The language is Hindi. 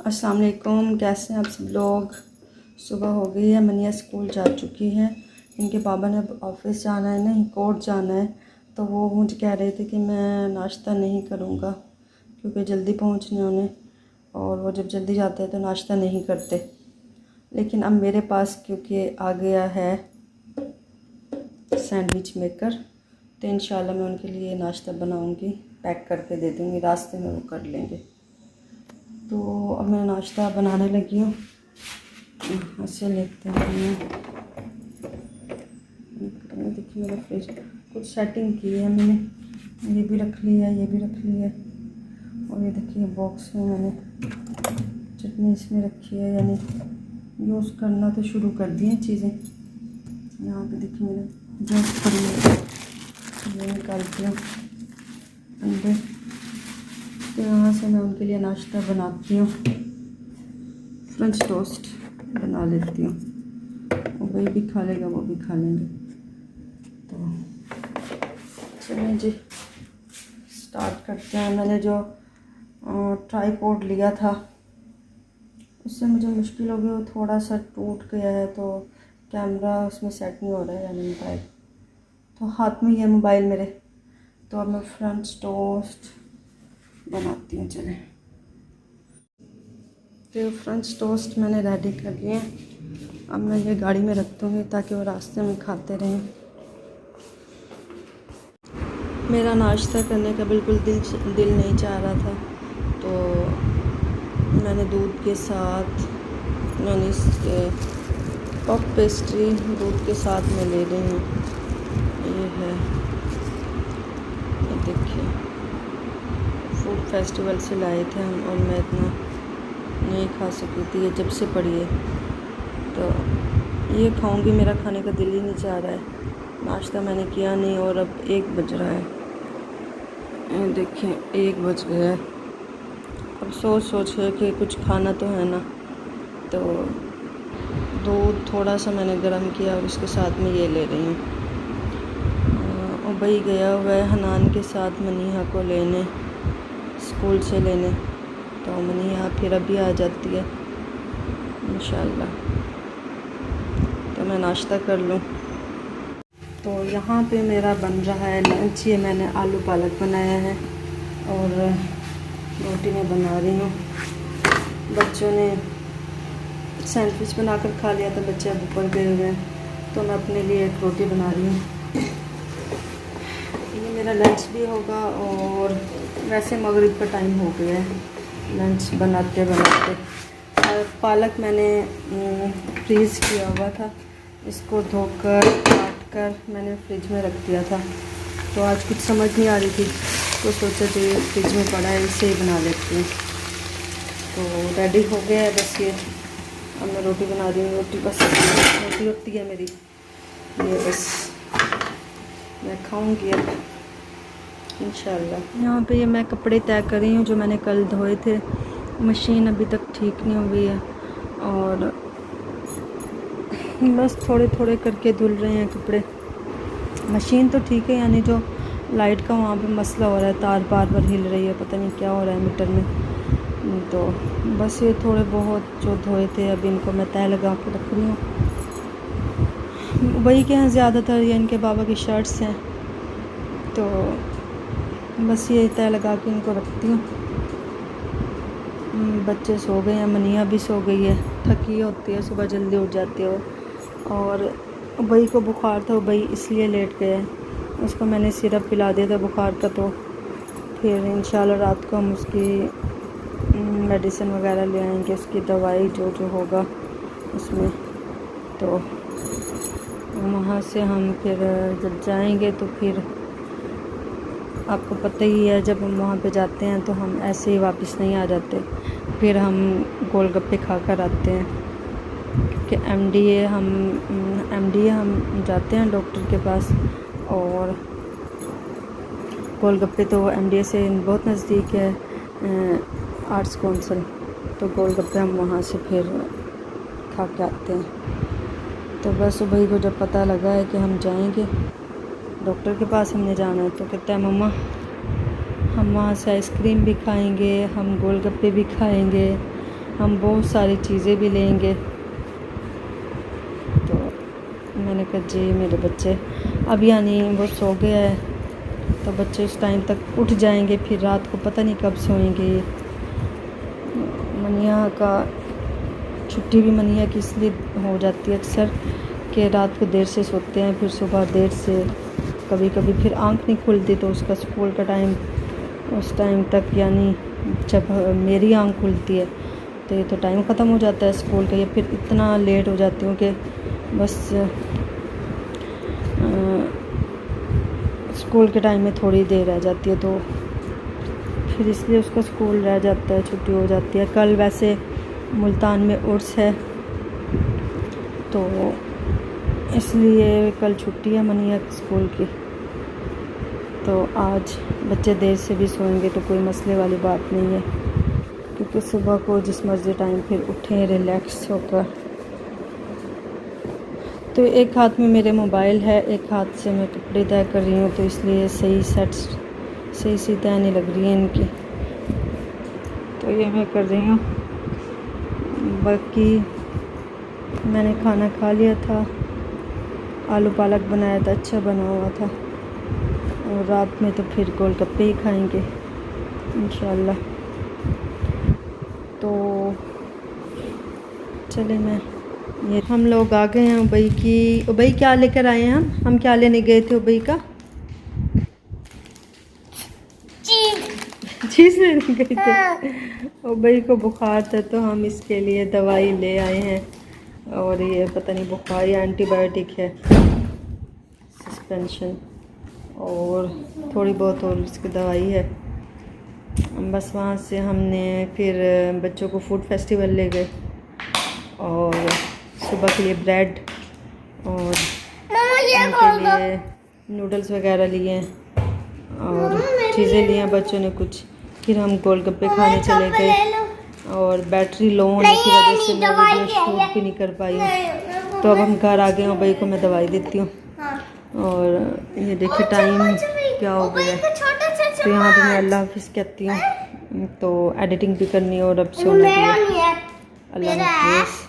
अस्सलाम वालेकुम, कैसे हैं आप सब लोग। सुबह हो गई है, मनिया स्कूल जा चुकी है। इनके पापा ने ऑफिस जाना है, नहीं कोर्ट जाना है, तो वो मुझे कह रहे थे कि मैं नाश्ता नहीं करूँगा क्योंकि जल्दी पहुँचने उन्हें, और वो जब जल्दी जाते हैं तो नाश्ता नहीं करते। लेकिन अब मेरे पास क्योंकि आ गया है सैंडविच मेकर, तो इंशाल्लाह मैं उनके लिए नाश्ता बनाऊँगी, पैक करके दे दूँगी, रास्ते में वो कर लेंगे। तो अब मैं नाश्ता बनाने लगी हूँ। ऐसे लेते हैं, देखिए मेरा फ्रिज कुछ सेटिंग की है मैंने, ये भी रख लिया है, ये भी रख लिया है, और ये देखिए बॉक्स में मैंने चटनी इसमें रखी है, यानी यूज़ करना तो शुरू कर दी हैं चीज़ें। यहाँ पे देखिए मेरे जूस पड़ी है, ये निकालती हूँ अंडे, तो यहाँ से मैं उनके लिए नाश्ता बनाती हूँ। फ्रेंच टोस्ट बना लेती हूँ, वो वही भी खा लेगा, वो भी खा लेंगे। तो चलिए जी स्टार्ट करते हैं। मैंने जो ट्राईपॉड लिया था उससे मुझे मुश्किल हो गई, वो थोड़ा सा टूट गया है, तो कैमरा उसमें सेट नहीं हो रहा है, यानी मोबाइल, तो हाथ में ही है मोबाइल मेरे। तो अब मैं फ्रेंच टोस्ट बनाती हूँ। चलें, तो फ्रेंच टोस्ट मैंने रेडी कर लिए। अब मैं ये गाड़ी में रख दूँगी ताकि वो रास्ते में खाते रहें। मेरा नाश्ता करने का बिल्कुल दिल नहीं चाह रहा था, तो मैंने दूध के साथ, मैंने पफ पेस्ट्री दूध के साथ में ले रही हूँ। ये है, ये देखिए फूड फेस्टिवल से लाए थे हम, और मैं इतना नहीं खा सकी थी, ये जब से पड़ी है, तो ये खाऊंगी। मेरा खाने का दिल ही नहीं चाह रहा है, नाश्ता मैंने किया नहीं, और अब 1 बज रहा है। ये देखिए 1 बज गया है। अब सोच है कि कुछ खाना तो है ना, तो दूध थोड़ा सा मैंने गर्म किया और उसके साथ में ये ले रही हूँ। और भाई गया हुआ है हनान के साथ मनीहा को लेने, स्कूल से लेने, तो मनीहा फिर अभी आ जाती है इंशाल्लाह। तो मैं नाश्ता कर लूँ। तो यहाँ पे मेरा बन रहा है लंच। ये मैंने आलू पालक बनाया है और रोटी मैं बना रही हूँ। बच्चों ने सैंडविच बनाकर खा लिया, तो बच्चे अब ऊपर गए हुए हैं, तो मैं अपने लिए एक रोटी बना रही हूँ। ये मेरा लंच भी होगा, और वैसे मगरिब का टाइम हो गया है लंच बनाते बनाते। पालक मैंने फ्रीज़ किया हुआ था, इसको धोकर काट कर मैंने फ्रिज में रख दिया था, तो आज कुछ समझ नहीं आ रही थी, तो सोचा जो ये फ्रिज में पड़ा है इसे ही बना लेती हूँ। तो रेडी हो गया है बस ये। अब मैं रोटी बना रही हूँ, रोटी बस रोटी होती है मेरी, ये बस मैं खाऊंगी अब इंशाल्लाह। यहाँ पे ये मैं कपड़े तय कर रही हूँ जो मैंने कल धोए थे। मशीन अभी तक ठीक नहीं हुई है, और बस थोड़े थोड़े करके धुल रहे हैं कपड़े। मशीन तो ठीक है, यानी जो लाइट का वहाँ पे मसला हो रहा है, तार बार बार हिल रही है, पता नहीं क्या हो रहा है मीटर में। तो बस ये थोड़े बहुत जो धोए थे, अभी इनको मैं तय लगा के रख रही हूँ। वही के हैं ज़्यादातर, ये इनके बाबा की शर्ट्स हैं, तो बस ये तय लगा के इनको रखती हूँ। बच्चे सो गए हैं, मनिया भी सो गई है, थकी होती है, सुबह जल्दी उठ जाती है। और भाई को बुखार था, भाई इसलिए लेट गया है, उसको मैंने सिरप पिला दिया था बुखार का, तो फिर इंशाल्लाह रात को हम उसकी मेडिसिन वगैरह ले आएंगे, उसकी दवाई जो जो होगा उसमें। तो वहाँ से हम फिर जब जाएंगे तो फिर आपको पता ही है, जब हम वहाँ पे जाते हैं तो हम ऐसे ही वापस नहीं आ जाते, फिर हम गोलगप्पे खा कर आते हैं, क्योंकि एमडीए हम जाते हैं डॉक्टर के पास, और गोलगप्पे तो एमडीए से बहुत नज़दीक है आर्ट्स काउंसिल, तो गोलगप्पे हम वहाँ से फिर खा के आते हैं। तो बस भाई को जब पता लगा है कि हम जाएंगे डॉक्टर के पास, हमने जाना है, तो कहता है मम्मा हम वहाँ से आइसक्रीम भी खाएंगे, हम गोलगप्पे भी खाएंगे, हम बहुत सारी चीज़ें भी लेंगे। तो मैंने कहा जी मेरे बच्चे अब यानी वो सो गया है, तो बच्चे उस टाइम तक उठ जाएंगे, फिर रात को पता नहीं कब सोएंगे। मनिया का छुट्टी भी मनिया की इसलिए हो जाती है अक्सर कि रात को देर से सोते हैं, फिर सुबह देर से, कभी कभी फिर आंख नहीं खुलती, तो उसका स्कूल का टाइम उस टाइम तक यानी जब मेरी आंख खुलती है तो ये तो टाइम ख़त्म हो जाता है स्कूल का। या फिर इतना लेट हो जाती हूँ कि बस स्कूल के टाइम में थोड़ी देर रह जाती है, तो फिर इसलिए उसका स्कूल रह जाता है, छुट्टी हो जाती है। कल वैसे मुल्तान में उर्स है, तो इसलिए कल छुट्टी है मनिया स्कूल की। तो आज बच्चे देर से भी सोएंगे तो कोई मसले वाली बात नहीं है, क्योंकि सुबह को जिस मर्ज़ी टाइम फिर उठें रिलैक्स होकर। तो एक हाथ में मेरे मोबाइल है, एक हाथ से मैं कपड़े तय कर रही हूँ, तो इसलिए सही तय नहीं लग रही है इनकी, तो ये मैं कर रही हूँ। बाकी मैंने खाना खा लिया था, आलू पालक बनाया था, अच्छा बना हुआ था, और रात में तो फिर गोलगप्पे ही खाएंगे इंशाल्लाह। तो चले मैं ये हम लोग आ गए हैं उबई क्या लेकर आए हैं हम क्या लेने गए थे उबई का चीज़ लेने गए थे। उबई को बुखार था तो हम इसके लिए दवाई ले आए हैं, और ये पता नहीं बुखार या एंटीबायोटिक है, सस्पेंशन और थोड़ी बहुत और इसकी दवाई है। बस वहाँ से हमने फिर बच्चों को फूड फेस्टिवल ले गए, और सुबह के लिए ब्रेड और उनके लिए नूडल्स वगैरह लिए और चीज़ें लिए बच्चों ने कुछ। फिर हम गोलगप्पे खाने चले गए, और बैटरी लो होने की वजह से मैं वीडियो शूट भी नहीं कर पाई हूँ। तो अब हम घर आ गए, उबई को मैं दवाई देती हूँ। और ये देखिए टाइम क्या हो गया है, तो यहाँ पे मैं अल्लाह हाफिज़ कहती हूँ, तो एडिटिंग भी करनी है और अब सोना भी है। अल्लाह हाफिज़।